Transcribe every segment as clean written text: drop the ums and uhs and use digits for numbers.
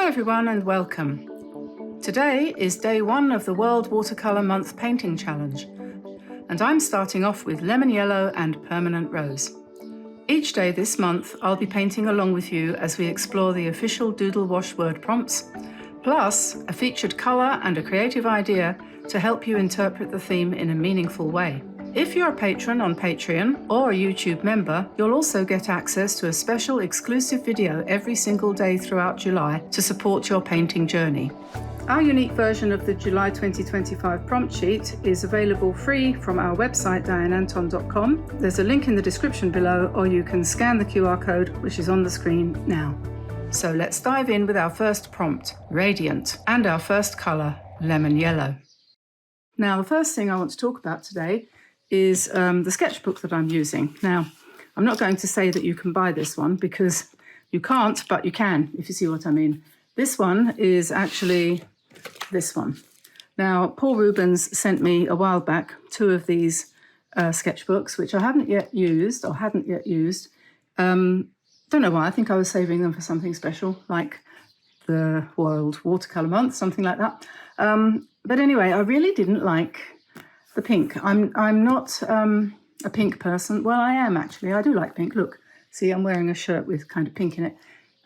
everyone and welcome. Today is day 1 of the World Watercolor Month painting challenge, and I'm starting off with lemon yellow and permanent rose. Each day this month I'll be painting along with you as we explore the official Doodlewash word prompts, plus a featured colour and a creative idea to help you interpret the theme in a meaningful way. If you're a patron on Patreon or a YouTube member, you'll also get access to a special exclusive video every single day throughout July to support your painting journey. Our unique version of the July 2025 prompt sheet is available free from our website dianeantone.com. There's a link in the description below, or you can scan the QR code which is on the screen now. So let's dive in with our first prompt, Radiant, and our first colour, lemon yellow. Now the first thing I want to talk about today is the sketchbook that I'm using. Now, I'm not going to say that you can buy this one because you can't, but you can, if you see what I mean. This one is actually this one. Now, Paul Rubens sent me a while back 2 of these sketchbooks, which I hadn't yet used. Don't know why, I think I was saving them for something special, like the World Watercolor Month, something like that. But anyway, I really didn't like the pink. I'm not a pink person. Well, I am actually. I do like pink. Look, see, I'm wearing a shirt with kind of pink in it,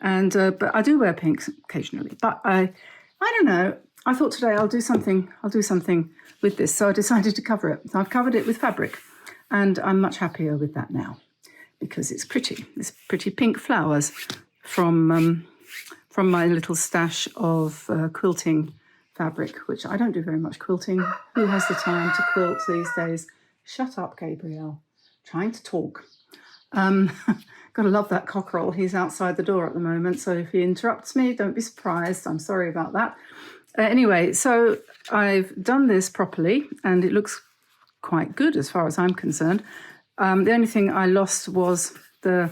and but I do wear pink occasionally. But I don't know. I thought today I'll do something with this, so I decided to cover it. I've covered it with fabric, and I'm much happier with that now because it's pretty. It's pretty pink flowers from my little stash of quilting fabric, which I don't do very much quilting. Who has the time to quilt these days? Shut up, Gabriel. Trying to talk. Gotta love that cockerel. He's outside the door at the moment, so if he interrupts me, don't be surprised. I'm sorry about that. Anyway, so I've done this properly, and it looks quite good as far as I'm concerned. The only thing I lost was I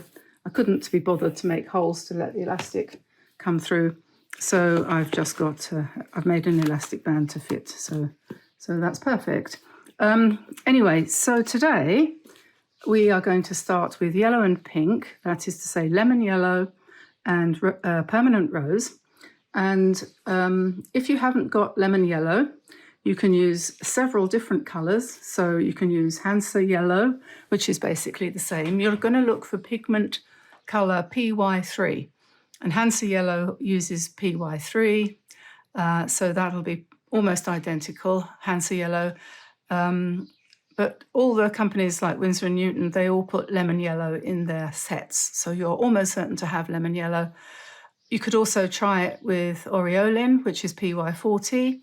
couldn't be bothered to make holes to let the elastic come through. So I've just got, I've made an elastic band to fit, so that's perfect. Anyway, so today we are going to start with yellow and pink, that is to say lemon yellow and permanent rose. And if you haven't got lemon yellow, you can use several different colours. So you can use Hansa yellow, which is basically the same. You're going to look for pigment colour PY3. And Hansa yellow uses PY3, so that'll be almost identical, Hansa yellow. But all the companies like Winsor & Newton, they all put lemon yellow in their sets, so you're almost certain to have lemon yellow. You could also try it with Aureolin, which is PY40,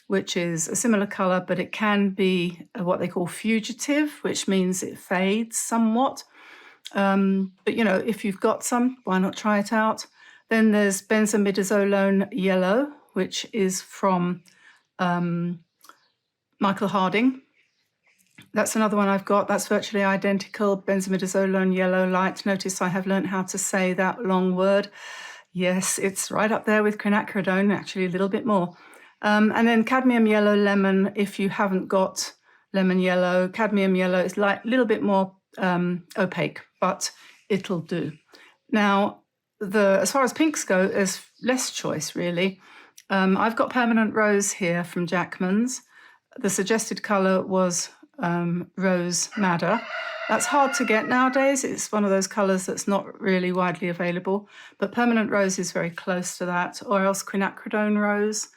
which is a similar colour, but it can be what they call fugitive, which means it fades somewhat. But, you know, if you've got some, why not try it out? Then there's benzimidazolone yellow, which is from Michael Harding. That's another one I've got. That's virtually identical, benzimidazolone yellow light. Notice I have learned how to say that long word. Yes, it's right up there with quinacridone, actually a little bit more. And then cadmium yellow lemon, if you haven't got lemon yellow. Cadmium yellow is like a little bit more opaque, but it'll do. Now, as far as pinks go, there's less choice, really. I've got permanent rose here from Jackman's. The suggested colour was rose madder. That's hard to get nowadays. It's one of those colours that's not really widely available, but permanent rose is very close to that, or else quinacridone rose.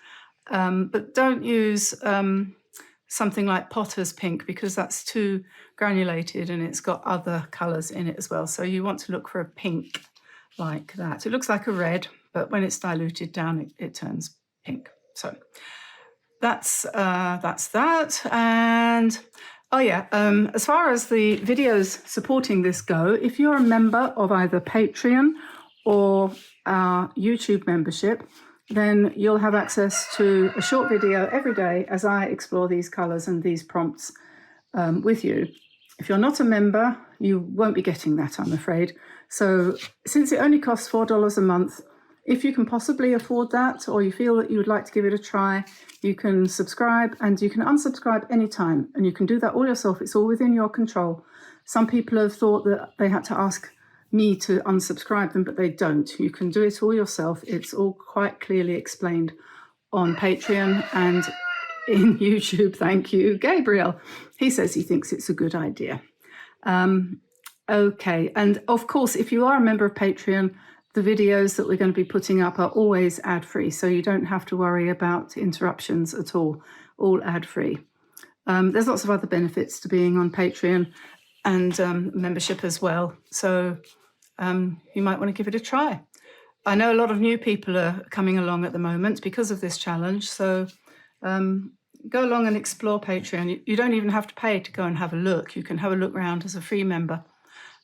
But don't use something like Potter's pink because that's too granulated and it's got other colours in it as well. So you want to look for a pink like that. It looks like a red, but when it's diluted down, it turns pink. So that's that. And oh yeah, as far as the videos supporting this go, if you're a member of either Patreon or our YouTube membership, then you'll have access to a short video every day as I explore these colours and these prompts with you. If you're not a member, you won't be getting that, I'm afraid. So since it only costs $4 a month, if you can possibly afford that, or you feel that you would like to give it a try, you can subscribe and you can unsubscribe anytime. And you can do that all yourself. It's all within your control. Some people have thought that they had to ask me to unsubscribe them, but they don't. You can do it all yourself. It's all quite clearly explained on Patreon and in YouTube. Thank you, Gabriel. He says he thinks it's a good idea. Okay, and of course, if you are a member of Patreon, the videos that we're going to be putting up are always ad-free, so you don't have to worry about interruptions at all ad-free. There's lots of other benefits to being on Patreon and membership as well, so you might want to give it a try. I know a lot of new people are coming along at the moment because of this challenge, so go along and explore Patreon. You don't even have to pay to go and have a look. You can have a look around as a free member.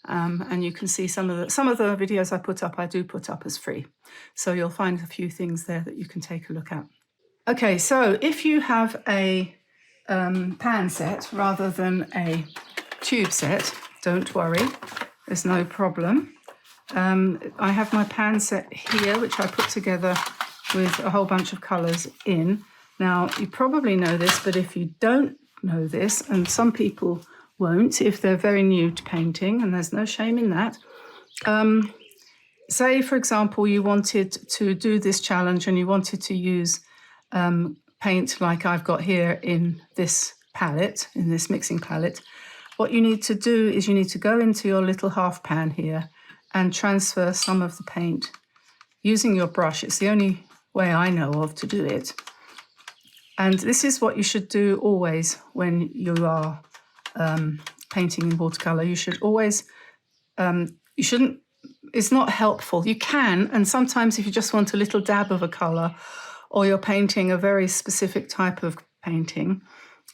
And you can see some of the videos I put up, I do put up as free. So you'll find a few things there that you can take a look at. Okay, so if you have a pan set rather than a tube set, don't worry, there's no problem. I have my pan set here, which I put together with a whole bunch of colours in. Now, you probably know this, but if you don't know this, and some people won't if they're very new to painting, and there's no shame in that. Say, for example, you wanted to do this challenge and you wanted to use paint like I've got here in this palette, in this mixing palette. What you need to do is you need to go into your little half pan here and transfer some of the paint using your brush. It's the only way I know of to do it. And this is what you should do always when you are painting in watercolor. You should always, it's not helpful. You can, and sometimes if you just want a little dab of a color or you're painting a very specific type of painting,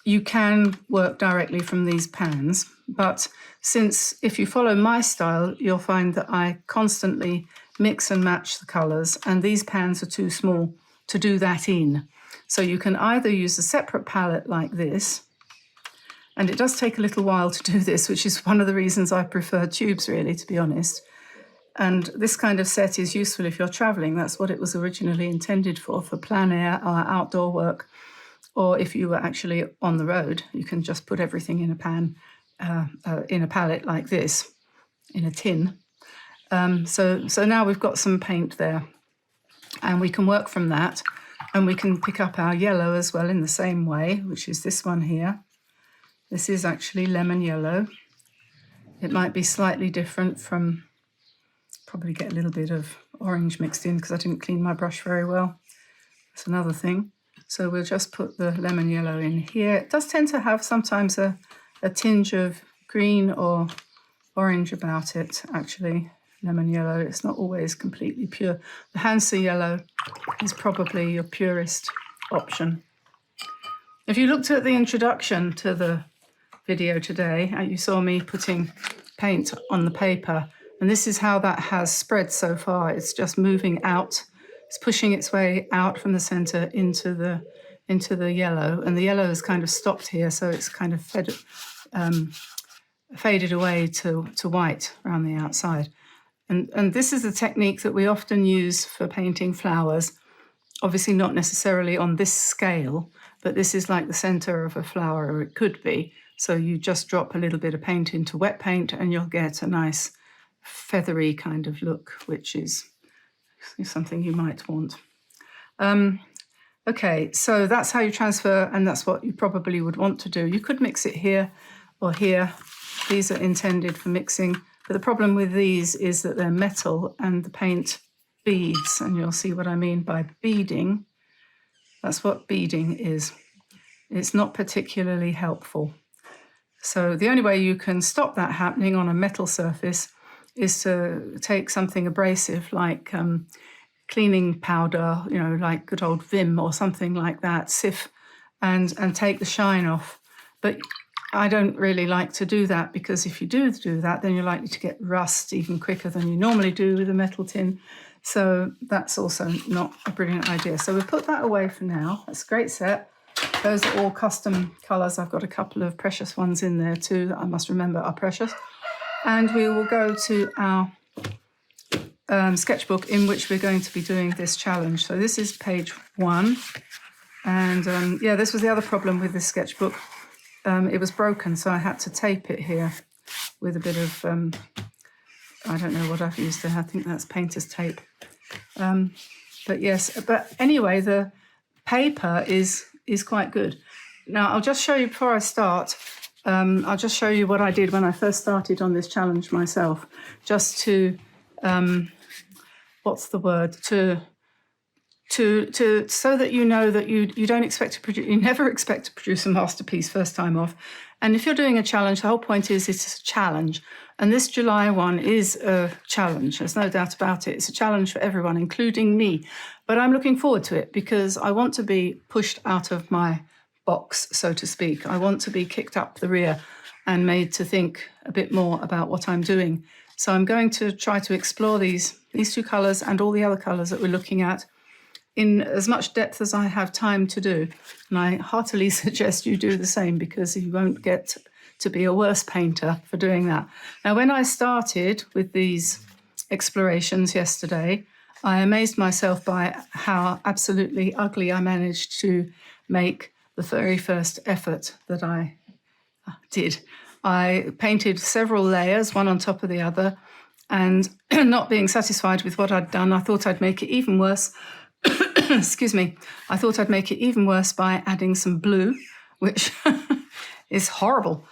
you can work directly from these pans. But since if you follow my style, you'll find that I constantly mix and match the colors, and these pans are too small to do that in. So you can either use a separate palette like this, and it does take a little while to do this, which is one of the reasons I prefer tubes, really, to be honest. And this kind of set is useful if you're traveling. That's what it was originally intended for plein air or outdoor work. Or if you were actually on the road, you can just put everything in a pan, in a palette like this, in a tin. So now we've got some paint there, and we can work from that, and we can pick up our yellow as well in the same way, which is this one here. This is actually lemon yellow. It might be slightly different from, probably get a little bit of orange mixed in because I didn't clean my brush very well. That's another thing. So we'll just put the lemon yellow in here. It does tend to have sometimes a tinge of green or orange about it, actually, lemon yellow. It's not always completely pure. The Hansa yellow is probably your purest option. If you looked at the introduction to the video today, you saw me putting paint on the paper, and this is how that has spread so far. It's just moving out. It's pushing its way out from the center into the yellow, and the yellow is kind of stopped here, so it's kind of faded away to white around the outside. And this is a technique that we often use for painting flowers, obviously not necessarily on this scale, but this is like the center of a flower, or it could be. So you just drop a little bit of paint into wet paint and you'll get a nice feathery kind of look, which is something you might want. Okay, so that's how you transfer, and that's what you probably would want to do. You could mix it here or here. These are intended for mixing, but the problem with these is that they're metal and the paint beads, and you'll see what I mean by beading. That's what beading is. It's not particularly helpful. So the only way you can stop that happening on a metal surface is to take something abrasive like cleaning powder, like good old Vim or something like that, Sif, and take the shine off. But I don't really like to do that, because if you do that, then you're likely to get rust even quicker than you normally do with a metal tin. So that's also not a brilliant idea. So we'll put that away for now. That's a great set. Those are all custom colours. I've got a couple of precious ones in there too that I must remember are precious. And we will go to our sketchbook in which we're going to be doing this challenge. So this is page 1. And yeah, this was the other problem with this sketchbook. It was broken, so I had to tape it here with a bit of I don't know what I've used there. I think that's painter's tape. But yes, but anyway, the paper is quite good. Now, I'll just show you before I start, I'll just show you what I did when I first started on this challenge myself, just to, what's the word, to so that you know that you don't expect to produce, you never expect to produce a masterpiece first time off. And if you're doing a challenge, the whole point is it's a challenge. And this July one is a challenge. There's no doubt about it. It's a challenge for everyone, including me. But I'm looking forward to it because I want to be pushed out of my box, so to speak. I want to be kicked up the rear and made to think a bit more about what I'm doing. So I'm going to try to explore these two colours and all the other colours that we're looking at in as much depth as I have time to do. And I heartily suggest you do the same because you won't get to be a worse painter for doing that. Now, when I started with these explorations yesterday, I amazed myself by how absolutely ugly I managed to make the very first effort that I did. I painted several layers, one on top of the other, and not being satisfied with what I'd done, I thought I'd make it even worse. Excuse me. I thought I'd make it even worse by adding some blue, which is horrible.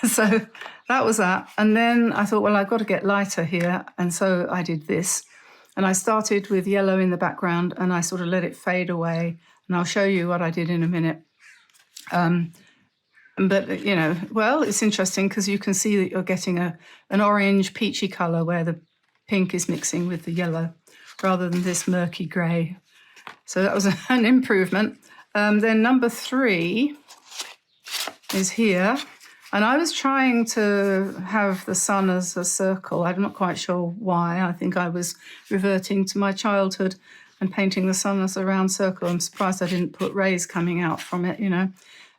So that was that. And then I thought, well, I've got to get lighter here. And so I did this. And I started with yellow in the background and I sort of let it fade away. And I'll show you what I did in a minute. But, you know, well, it's interesting because you can see that you're getting an orange peachy colour where the pink is mixing with the yellow rather than this murky grey. So that was an improvement. Then number 3 is here. And I was trying to have the sun as a circle. I'm not quite sure why. I think I was reverting to my childhood and painting the sun as a round circle. I'm surprised I didn't put rays coming out from it, you know.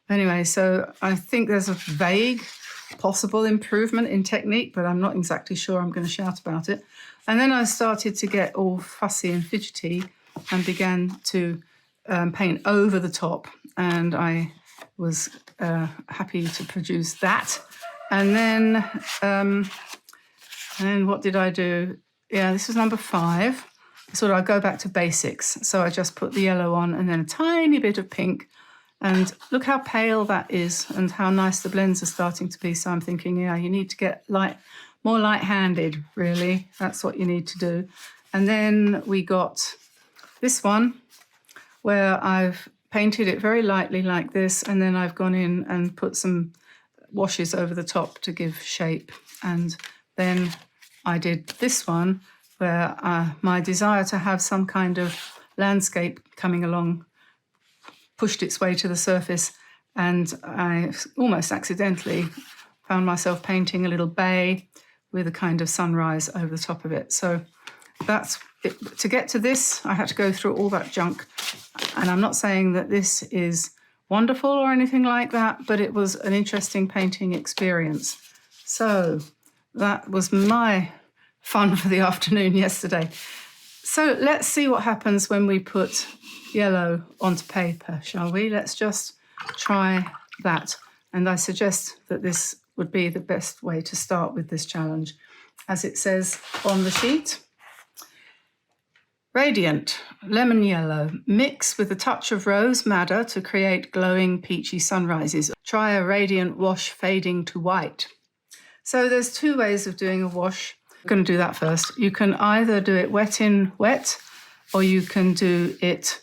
Anyway, so I think there's a vague possible improvement in technique, but I'm not exactly sure. I'm going to shout about it. And then I started to get all fussy and fidgety and began to paint over the top. And I was happy to produce that. And then what did I do? Yeah, this is number 5. So I go back to basics. So I just put the yellow on and then a tiny bit of pink. And look how pale that is and how nice the blends are starting to be. So I'm thinking, yeah, you need to get more light-handed, really. That's what you need to do. And then we got this one where I've painted it very lightly like this, and then I've gone in and put some washes over the top to give shape. And then I did this one where my desire to have some kind of landscape coming along pushed its way to the surface, and I almost accidentally found myself painting a little bay with a kind of sunrise over the top of it. So that's it. To get to this, I had to go through all that junk. And I'm not saying that this is wonderful or anything like that, but it was an interesting painting experience. So that was my fun for the afternoon yesterday. So let's see what happens when we put yellow onto paper, shall we? Let's just try that. And I suggest that this would be the best way to start with this challenge. As it says on the sheet, radiant, lemon yellow, mix with a touch of rose madder to create glowing peachy sunrises. Try a radiant wash fading to white. So there's 2 ways of doing a wash. I'm going to do that first. You can either do it wet in wet, or you can do it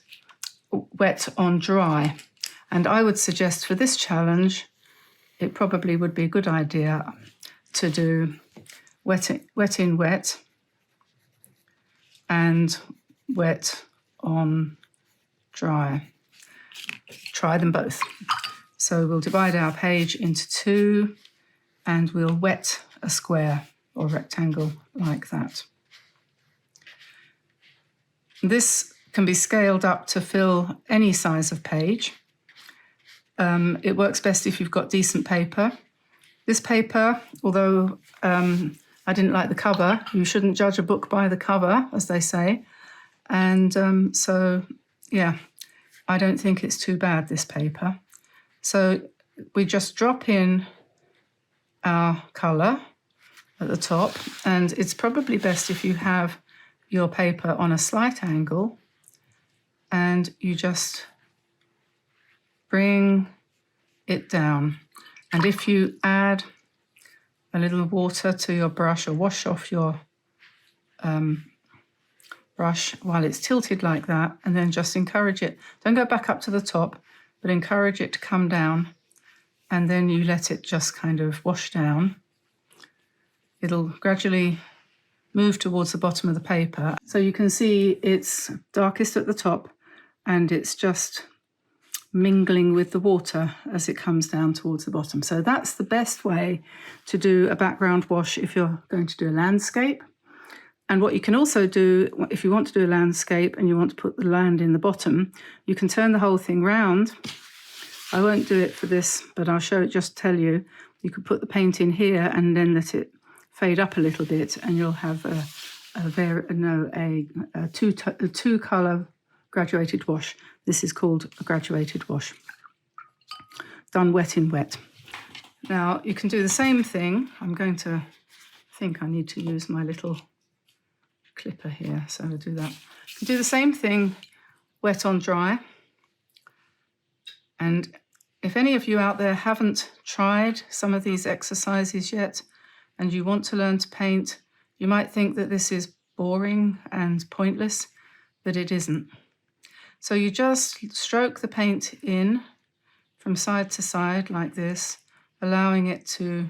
wet on dry. And I would suggest for this challenge, it probably would be a good idea to do wet in wet and wet on dry. Try them both. So we'll divide our page into 2 and we'll wet a square or rectangle like that. This can be scaled up to fill any size of page. It works best if you've got decent paper. This paper, although I didn't like the cover, you shouldn't judge a book by the cover, as they say. And so, yeah, I don't think it's too bad, this paper. So we just drop in our colour, at the top, and it's probably best if you have your paper on a slight angle and you just bring it down. And if you add a little water to your brush or wash off your brush while it's tilted like that, and then just encourage it. Don't go back up to the top, but encourage it to come down, and then you let it just kind of wash down. It'll gradually move towards the bottom of the paper. So you can see it's darkest at the top and it's just mingling with the water as it comes down towards the bottom. So that's the best way to do a background wash if you're going to do a landscape. And what you can also do, if you want to do a landscape and you want to put the land in the bottom, you can turn the whole thing round. I won't do it for this, but I'll show it, just tell you. You could put the paint in here and then let it fade up a little bit, and you'll have a two-colour graduated wash. This is called a graduated wash, done wet in wet. Now, you can do the same thing. I'm going to think I need to use my little clipper here, so I'll do that. You can do the same thing, wet on dry. And if any of you out there haven't tried some of these exercises yet, and you want to learn to paint, you might think that this is boring and pointless, but it isn't. So you just stroke the paint in from side to side like this, allowing it to,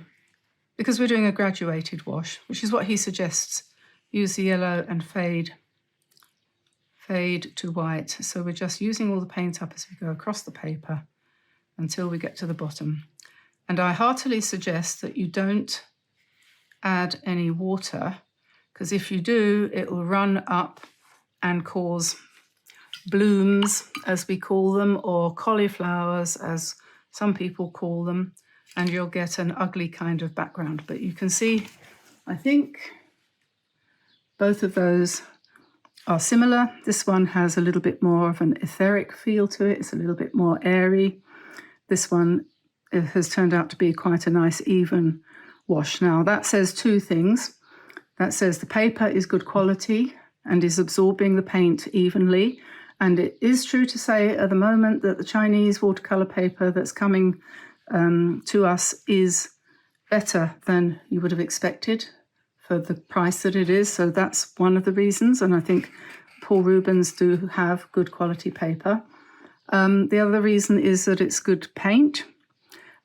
because we're doing a graduated wash, which is what he suggests, use the yellow and fade to white. So we're just using all the paint up as we go across the paper until we get to the bottom. And I heartily suggest that you don't add any water, because if you do, it will run up and cause blooms, as we call them, or cauliflowers, as some people call them, and you'll get an ugly kind of background. But you can see, I think both of those are similar. This one has a little bit more of an etheric feel to it. It's a little bit more airy. This one, it has turned out to be quite a nice even wash. Now, that says two things. That says the paper is good quality and is absorbing the paint evenly. And it is true to say at the moment that the Chinese watercolor paper that's coming to us is better than you would have expected for the price that it is. So that's one of the reasons. And I think Paul Rubens do have good quality paper. The other reason is that it's good paint.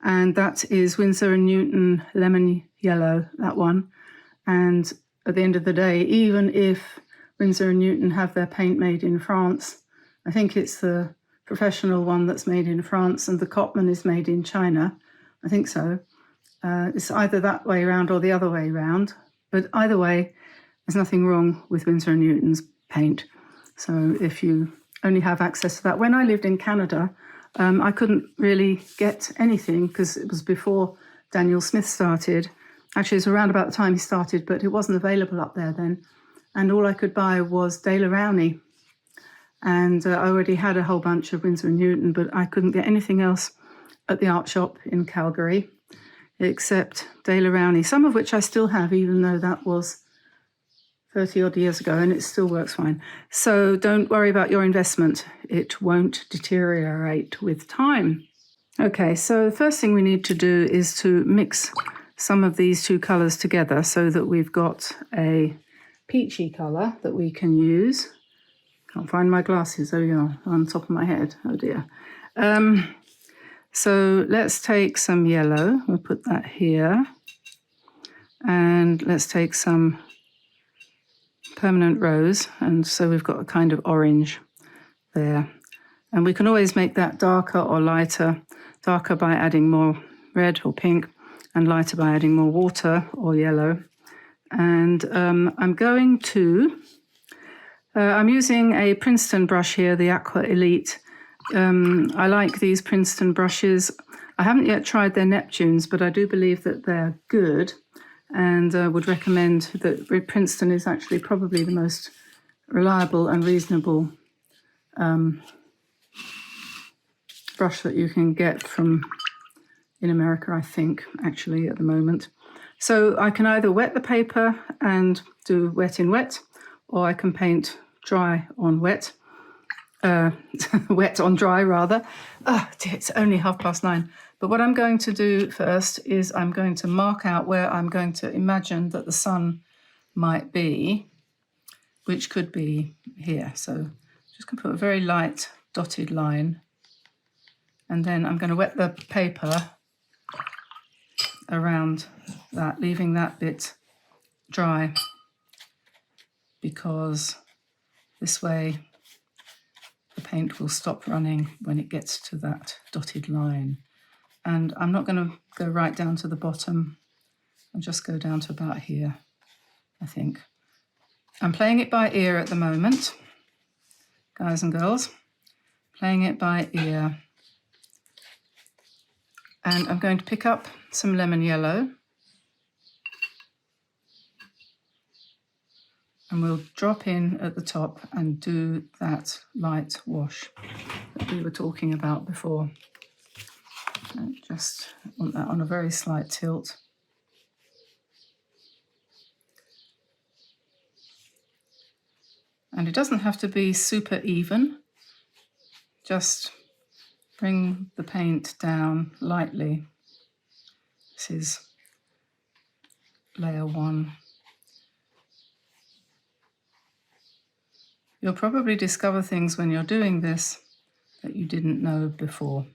And that is Winsor & Newton Lemon Yellow, that one. And at the end of the day, even if Winsor & Newton have their paint made in France, I think it's the professional one that's made in France and the Cotman is made in China. I think so. It's either that way around or the other way around. But either way, there's nothing wrong with Winsor & Newton's paint. So if you only have access to that. When I lived in Canada, I couldn't really get anything because it was before Daniel Smith started. Actually, it was around about the time he started, but it wasn't available up there then. And all I could buy was De La Rowney. And I already had a whole bunch of Winsor & Newton, but I couldn't get anything else at the art shop in Calgary except De La Rowney, some of which I still have, even though that was 30 odd years ago, and it still works fine. So don't worry about your investment. It won't deteriorate with time. Okay, so the first thing we need to do is to mix some of these two colours together so that we've got a peachy colour that we can use. Can't find my glasses, oh yeah, on top of my head, oh dear. So let's take some yellow, we'll put that here. And let's take some permanent rose, and so we've got a kind of orange there. And we can always make that darker or lighter, darker by adding more red or pink, and lighter by adding more water or yellow. And I'm using a Princeton brush here, the Aqua Elite. I like these Princeton brushes. I haven't yet tried their Neptunes, but I do believe that they're good, and would recommend that Princeton is actually probably the most reliable and reasonable brush that you can get from in America, I think, actually, at the moment. So I can either wet the paper and do wet in wet, or I can paint dry on wet. Wet on dry rather. Oh dear, it's only 9:30. But what I'm going to do first is I'm going to mark out where I'm going to imagine that the sun might be, which could be here. So just going to put a very light dotted line, and then I'm going to wet the paper around that, leaving that bit dry, because this way the paint will stop running when it gets to that dotted line. And I'm not going to go right down to the bottom. I'll just go down to about here, I think. I'm playing it by ear at the moment, guys and girls. Playing it by ear. And I'm going to pick up some lemon yellow. And we'll drop in at the top and do that light wash that we were talking about before. I just want that on a very slight tilt. And it doesn't have to be super even. Just bring the paint down lightly. This is layer 1. You'll probably discover things when you're doing this that you didn't know before.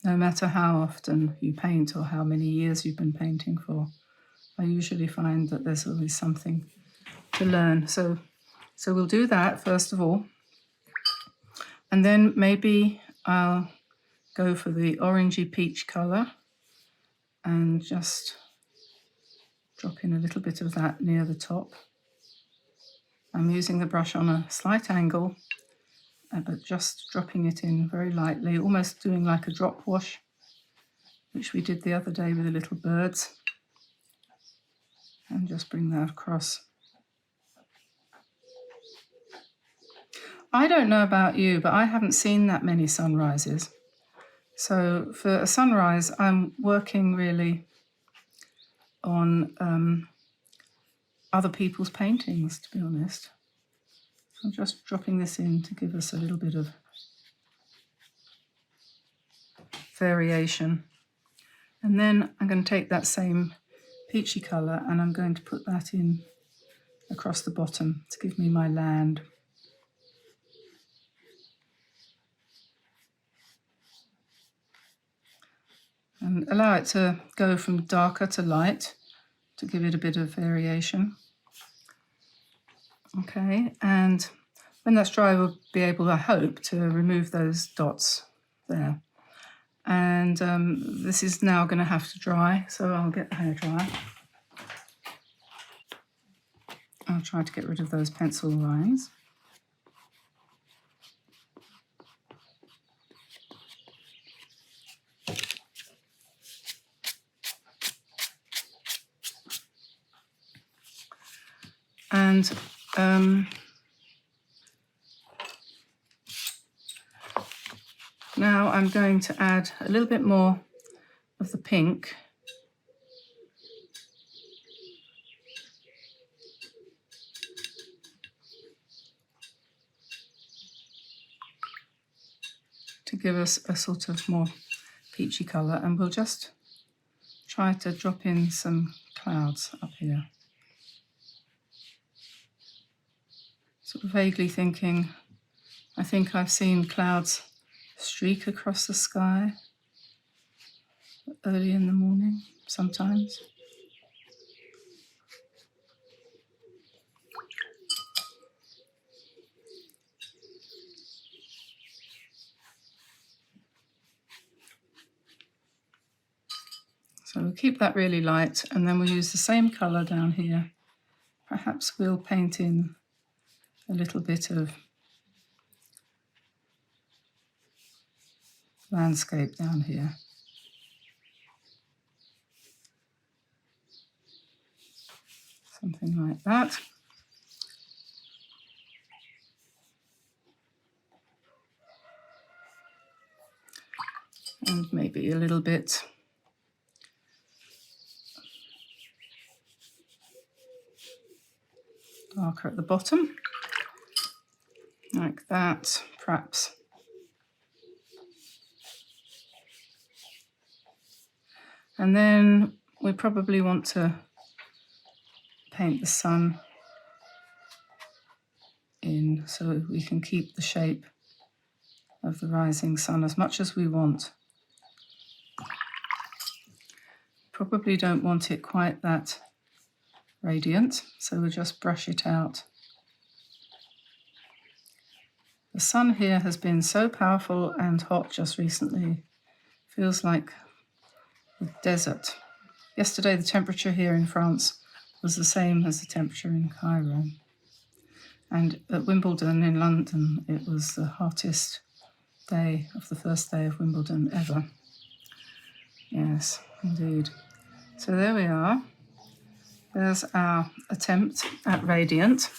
No matter how often you paint or how many years you've been painting for, I usually find that there's always something to learn. So we'll do that first of all. And then maybe I'll go for the orangey peach colour and just drop in a little bit of that near the top. I'm using the brush on a slight angle, but just dropping it in very lightly, almost doing like a drop wash, which we did the other day with the little birds. And just bring that across. I don't know about you, but I haven't seen that many sunrises. So for a sunrise, I'm working really on other people's paintings, to be honest. I'm just dropping this in to give us a little bit of variation. And then I'm going to take that same peachy colour and I'm going to put that in across the bottom to give me my land. And allow it to go from darker to light to give it a bit of variation. Okay, and when that's dry, we'll be able, I hope, to remove those dots there. And this is now going to have to dry, so I'll get the hairdryer. I'll try to get rid of those pencil lines. And now I'm going to add a little bit more of the pink. To give us a sort of more peachy colour, and we'll just try to drop in some clouds up here. Sort of vaguely thinking, I think I've seen clouds streak across the sky early in the morning sometimes. So we'll keep that really light, and then we'll use the same colour down here. Perhaps we'll paint in a little bit of landscape down here. Something like that. And maybe a little bit marker at the bottom, like that, perhaps. And then we probably want to paint the sun in so we can keep the shape of the rising sun as much as we want. Probably don't want it quite that radiant, so we'll just brush it out. The sun here has been so powerful and hot just recently. Feels like the desert. Yesterday the temperature here in France was the same as the temperature in Cairo. And at Wimbledon in London, it was the hottest day of the first day of Wimbledon ever. Yes, indeed. So there we are. There's our attempt at radiant.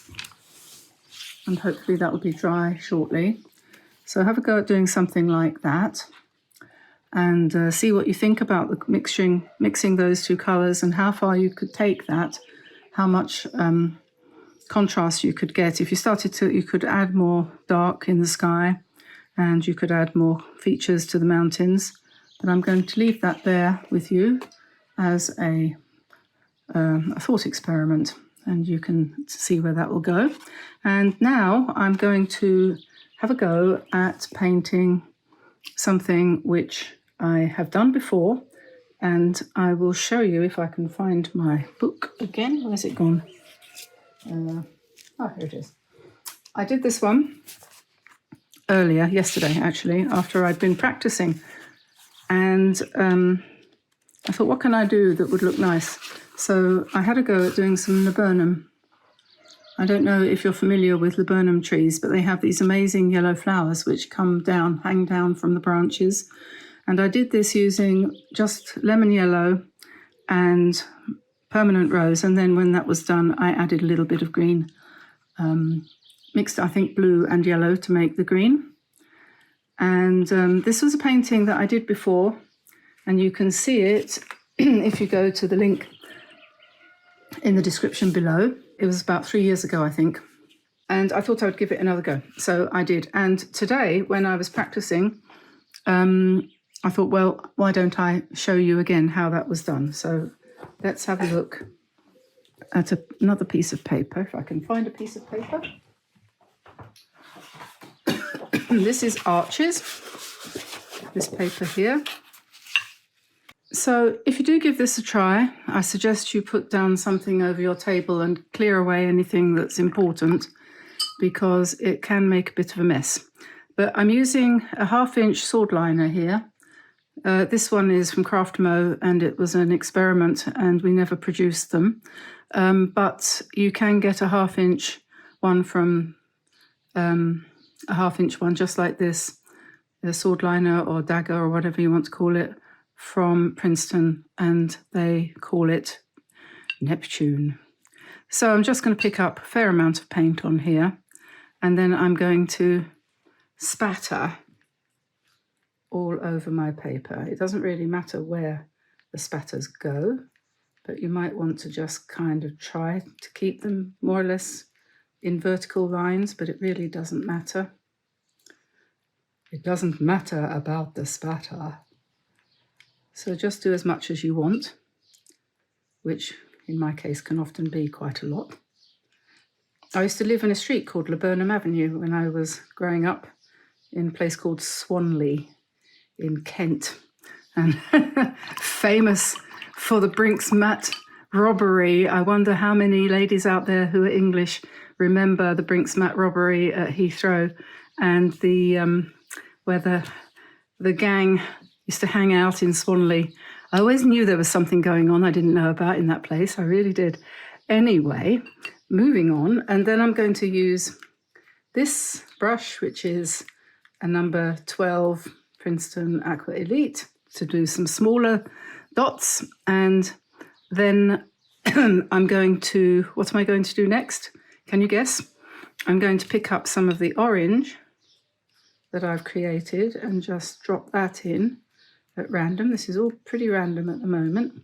And hopefully that will be dry shortly. So have a go at doing something like that. And see what you think about the mixing those two colours and how far you could take that, how much contrast you could get. If you started to, you could add more dark in the sky and you could add more features to the mountains. But I'm going to leave that there with you as a thought experiment, and you can see where that will go. And now I'm going to have a go at painting something which I have done before, and I will show you if I can find my book again. Where's it gone? Here it is. I did this one earlier, yesterday actually, after I'd been practicing, and I thought, what can I do that would look nice? So I had a go at doing some laburnum. I don't know if you're familiar with laburnum trees, but they have these amazing yellow flowers which come down, hang down from the branches. And I did this using just lemon yellow and permanent rose. And then when that was done, I added a little bit of green, mixed, I think, blue and yellow to make the green. And this was a painting that I did before, and you can see it if you go to the link in the description below. It was about 3 years ago, I think. And I thought I would give it another go. So I did. And today, when I was practicing, I thought, well, why don't I show you again how that was done? So let's have a look at another piece of paper, if I can find a piece of paper. This is Arches, this paper here. So if you do give this a try, I suggest you put down something over your table and clear away anything that's important, because it can make a bit of a mess. But I'm using a 1/2 inch sword liner here. This one is from Craftmo, and it was an experiment and we never produced them. But you can get a 1/2 inch one from a 1/2 inch one just like this, a sword liner or dagger or whatever you want to call it, from Princeton, and they call it Neptune. So I'm just going to pick up a fair amount of paint on here, and then I'm going to spatter all over my paper. It doesn't really matter where the spatters go, but you might want to just kind of try to keep them more or less in vertical lines, but it really doesn't matter. It doesn't matter about the spatter. So just do as much as you want, which in my case can often be quite a lot. I used to live in a street called Laburnum Avenue when I was growing up, in a place called Swanley in Kent, and famous for the Brinks-Mat robbery. I wonder how many ladies out there who are English remember the Brinks-Mat robbery at Heathrow, and where the gang used to hang out in Swanley. I always knew there was something going on I didn't know about in that place. I really did. Anyway, moving on. And then I'm going to use this brush, which is a number 12 Princeton Aqua Elite, to do some smaller dots. And then I'm going to, what am I going to do next? Can you guess? I'm going to pick up some of the orange that I've created and just drop that in at random. This is all pretty random at the moment.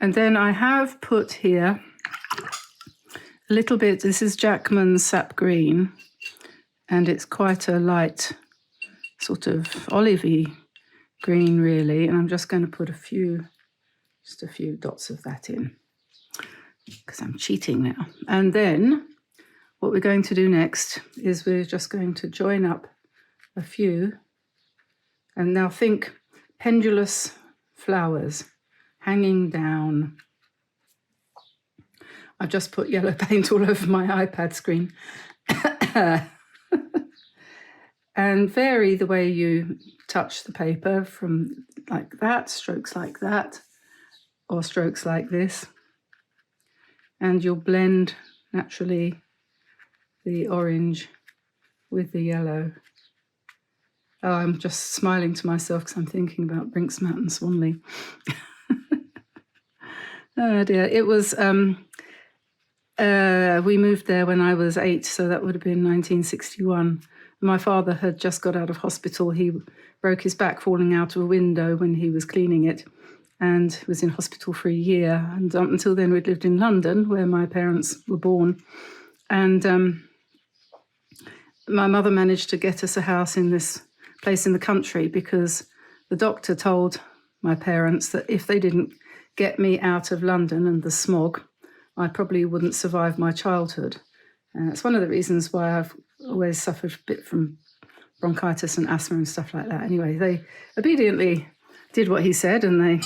And then I have put here a little bit, this is Jackman's sap green, and it's quite a light sort of olivey green really, and I'm just going to put just a few dots of that in because I'm cheating now. And then what we're going to do next is we're just going to join up a few, and now think pendulous flowers hanging down. I've just put yellow paint all over my iPad screen. And vary the way you touch the paper from like that, strokes like that, or strokes like this. And you'll blend naturally the orange with the yellow. Oh, I'm just smiling to myself because I'm thinking about Brinksmat and Swanley. Oh dear, it was, we moved there when I was 8, so that would have been 1961. My father had just got out of hospital. He broke his back falling out of a window when he was cleaning it and was in hospital for a year. And until then, we'd lived in London, where my parents were born. And my mother managed to get us a house in this place in the country because the doctor told my parents that if they didn't get me out of London and the smog, I probably wouldn't survive my childhood. And that's one of the reasons why I've always suffered a bit from bronchitis and asthma and stuff like that. Anyway, they obediently did what he said and they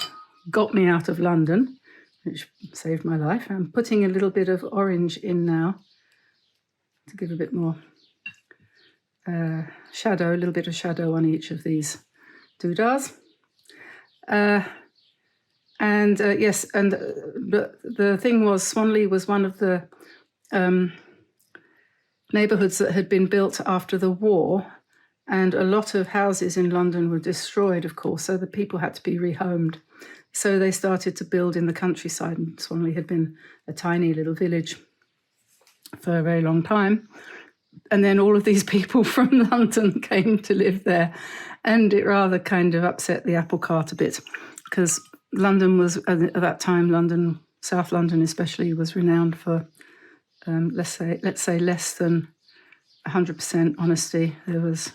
got me out of London, which saved my life. I'm putting a little bit of orange in now to give a bit more shadow, a little bit of shadow on each of these doodahs. Yes, and the thing was, Swanley was one of the neighbourhoods that had been built after the war, and a lot of houses in London were destroyed, of course, so the people had to be rehomed. So they started to build in the countryside, and Swanley had been a tiny little village for a very long time. And then all of these people from London came to live there, and it rather kind of upset the apple cart a bit, because London was, at that time, London, South London especially, was renowned for, let's say less than 100% honesty. There was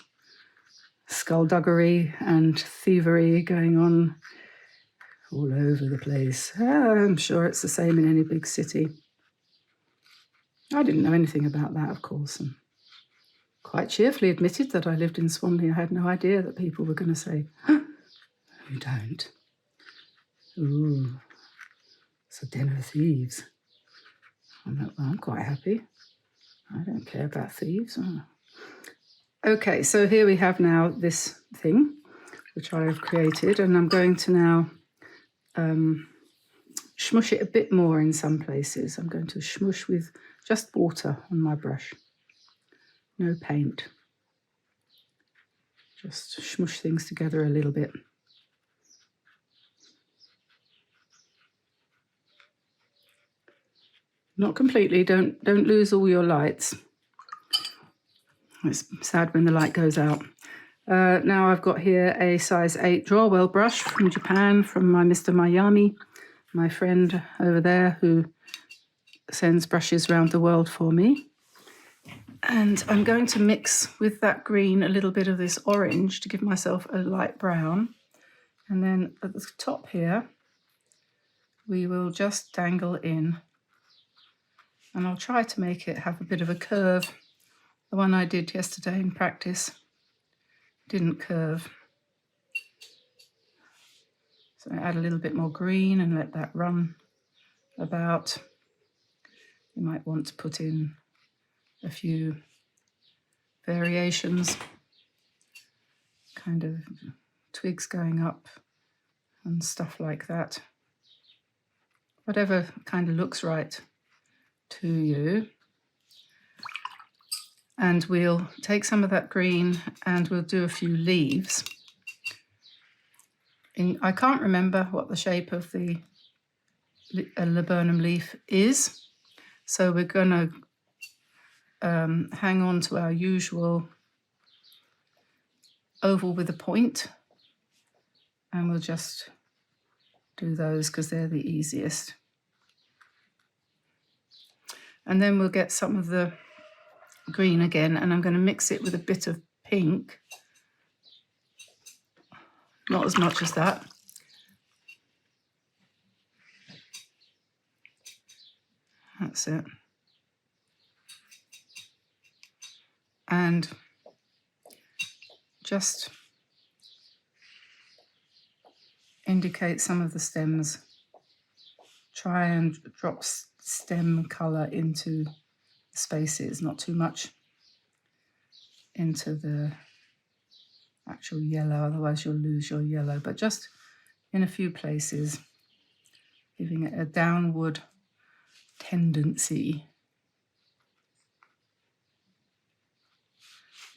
skullduggery and thievery going on all over the place. I'm sure it's the same in any big city. I didn't know anything about that, of course, and quite cheerfully admitted that I lived in Swanley. I had no idea that people were going to say, "Huh, you don't. Ooh, it's a den of thieves." I'm like, well, I'm quite happy. I don't care about thieves. Oh. Okay, so here we have now this thing, which I have created, and I'm going to now smush it a bit more in some places. I'm going to smush with just water on my brush. No paint. Just smush things together a little bit. Not completely, don't lose all your lights. It's sad when the light goes out. Now I've got here a size 8 Drawwell brush from Japan, from my Mr. Miami, my friend over there who sends brushes around the world for me. And I'm going to mix with that green a little bit of this orange to give myself a light brown. And then at the top here, we will just dangle in. And I'll try to make it have a bit of a curve. The one I did yesterday in practice didn't curve. So I add a little bit more green and let that run about. You might want to put in a few variations, kind of twigs going up and stuff like that. Whatever kind of looks right to you. And we'll take some of that green and we'll do a few leaves. I can't remember what the shape of the laburnum leaf is, so we're going to hang on to our usual oval with a point, and we'll just do those because they're the easiest. And then we'll get some of the green again, and I'm going to mix it with a bit of pink. Not as much as that. That's it. And just indicate some of the stems. Try and drop stem colour into the spaces, not too much into the actual yellow, otherwise you'll lose your yellow, but just in a few places, giving it a downward tendency.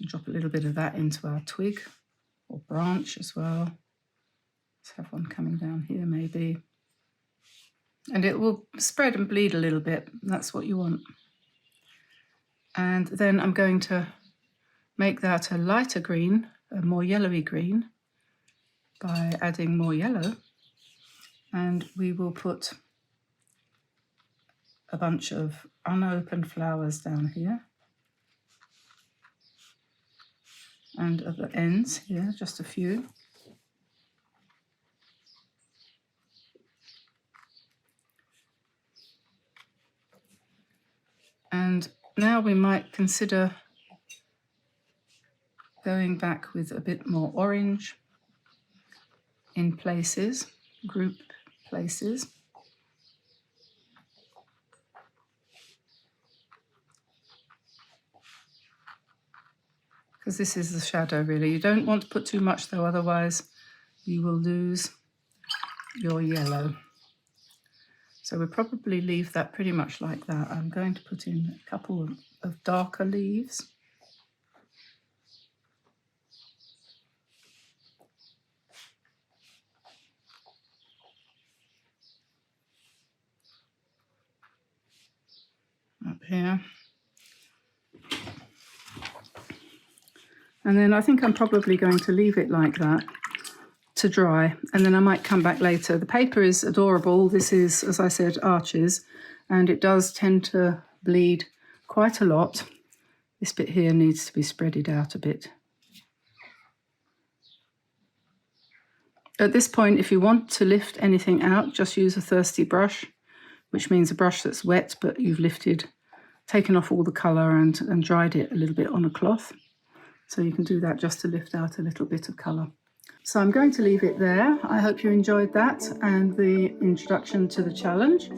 Drop a little bit of that into our twig or branch as well. Let's have one coming down here maybe. And it will spread and bleed a little bit. That's what you want. And then I'm going to make that a lighter green, a more yellowy green, by adding more yellow. And we will put a bunch of unopened flowers down here. And at the ends here, just a few. And now we might consider going back with a bit more orange in places, group places. Because this is the shadow really. You don't want to put too much though, otherwise you will lose your yellow. So we'll probably leave that pretty much like that. I'm going to put in a couple of darker leaves. Up here. And then I think I'm probably going to leave it like that to dry, and then I might come back later. The paper is adorable. This is, as I said, Arches, and it does tend to bleed quite a lot. This bit here needs to be spreaded out a bit. At this point, if you want to lift anything out, just use a thirsty brush, which means a brush that's wet, but you've taken off all the colour and dried it a little bit on a cloth. So you can do that just to lift out a little bit of colour. So I'm going to leave it there. I hope you enjoyed that and the introduction to the challenge,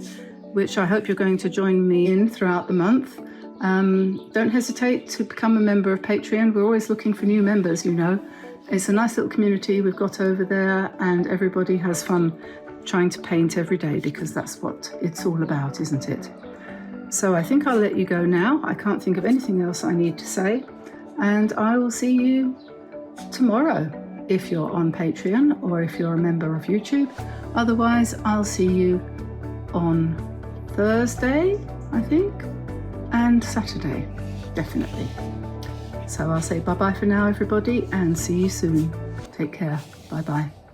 which I hope you're going to join me in throughout the month. Don't hesitate to become a member of Patreon. We're always looking for new members, you know. It's a nice little community we've got over there, and everybody has fun trying to paint every day, because that's what it's all about, isn't it? So I think I'll let you go now. I can't think of anything else I need to say, and I will see you tomorrow if you're on Patreon or if you're a member of YouTube. Otherwise, I'll see you on Thursday, I think, and Saturday, definitely. So I'll say bye-bye for now, everybody, and see you soon. Take care. Bye-bye.